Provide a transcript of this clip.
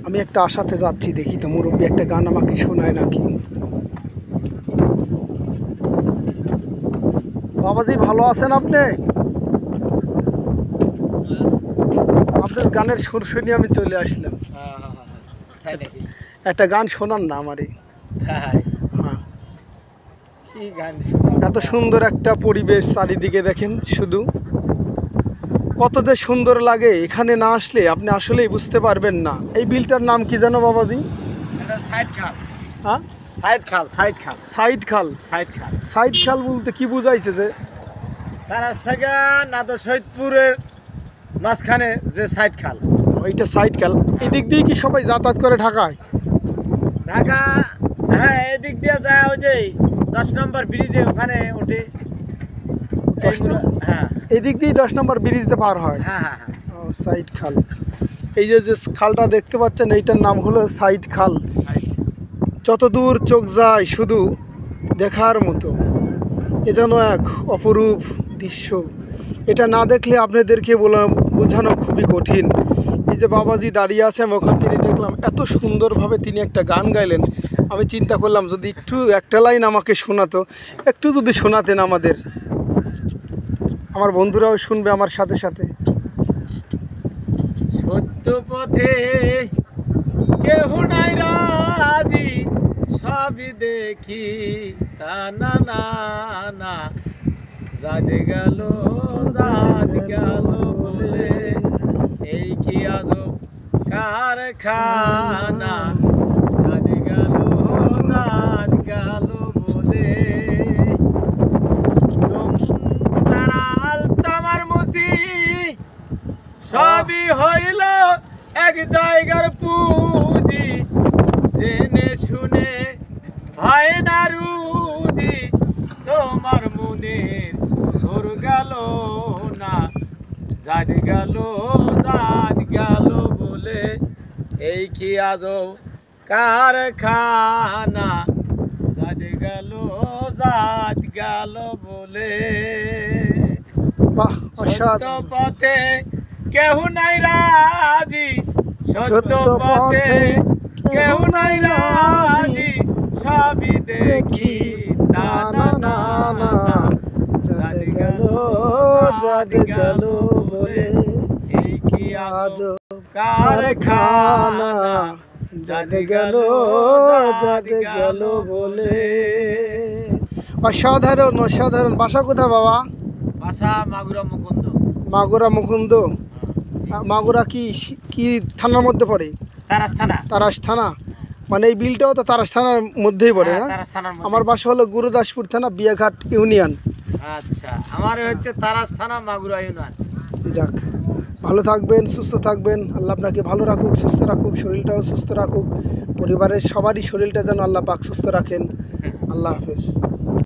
আমি একটা আশাতে যাচ্ছি, দেখি তো মুরব্বী একটা গান আমাকে শোনায় নাকি। বাবাজি ভালো আছেন আপনি? আপনার গানের সুর শুনিয়ে আমি চলে আসলাম। একটা গান শোনান না আমারে। হ্যাঁ, এত সুন্দর একটা পরিবেশ চারিদিকে দেখেন, শুধু কত যে সুন্দর লাগে। এখানে না আসলে আপনি আসলেই বুঝতে পারবেন না। এই বিলটার নাম কি জানো বাবাজি? হ্যাঁ, সাইড খাল বলতে কি বুঝাইছে? যে তারাস থেকে নাদর শহীদপুরের মাঝখানে যে সাইড খাল, ওইটা সাইড খাল। এদিক দিয়ে কি সবাই যাতায়াত করে ঢাকায়? ঢাকা, হ্যাঁ, এদিক দিয়ে যায়। ওই যে 10 নম্বর ব্রিজে ওখানে ওঠে। হ্যাঁ, এদিক দিয়ে 10 নম্বর ব্রিজে পার হয়। হ্যাঁ, সাইড খাল। এই যে খালটা দেখতে পাচ্ছেন, এইটার নাম হলো সাইড খাল। যত দূর চোখ যায় শুধু দেখার মতো, এ যেন এক অপরূপ দৃশ্য। এটা না দেখলে আপনাদেরকে বোঝানো খুবই কঠিন। এই যে বাবাজি দাঁড়িয়ে আছে, আমি ওখান থেকে দেখলাম এত সুন্দরভাবে তিনি একটা গান গাইলেন। আমি চিন্তা করলাম যদি একটু একটা লাইন আমাকে শোনাতো, একটু যদি শোনাতেন আমার বন্ধুরাও শুনবে আমার সাথে সাথে। সত্য পথে কেহ নাই রাজি, সবই দেখি তা না না না, যাদে গেল বলে এই কি আজব কারখানা, যাদে গেল বলে সারাল চামার মুচি, সবই হইল এক জায়গার পুঁজি, জেনে শুনে হয় না রুজি, তোমার মনের ঘোর গেল না, জাদ গেল বলে এই কি আজব কারখানা, জাদ গেল বলে। সত্য পথে কেহ নাই রাজি, সত্য পথে কেহ নাই রাজি, সবই দেখি তা না না না, যাদ গেল বলে এই কি আজব কারখানা, যাদ গেল বলে। অসাধারণ। বাসা কোথায় বাবা? বাসা মাগুরা মুকুন্দ। মাগুরা কি থানার মধ্যে পড়ে? তারাস থানা। মানে এই বিলটাও তো তারাস থানার মধ্যেই পড়ে না? আমার বাসা হলো গুরুদাসপুর থানা, বিয়াঘাট ইউনিয়ন। আচ্ছা, আমার হচ্ছে তারাস থানা, মাগুরা ইউনিয়ন। যাক, ভালো থাকবেন, সুস্থ থাকবেন। আল্লাহ আপনাকে ভালো রাখুক, সুস্থ রাখুক, শরীরটাও সুস্থ রাখুক। পরিবারের সবারই শরীরটা যেন আল্লাহ পাক সুস্থ রাখেন। আল্লাহ হাফেজ।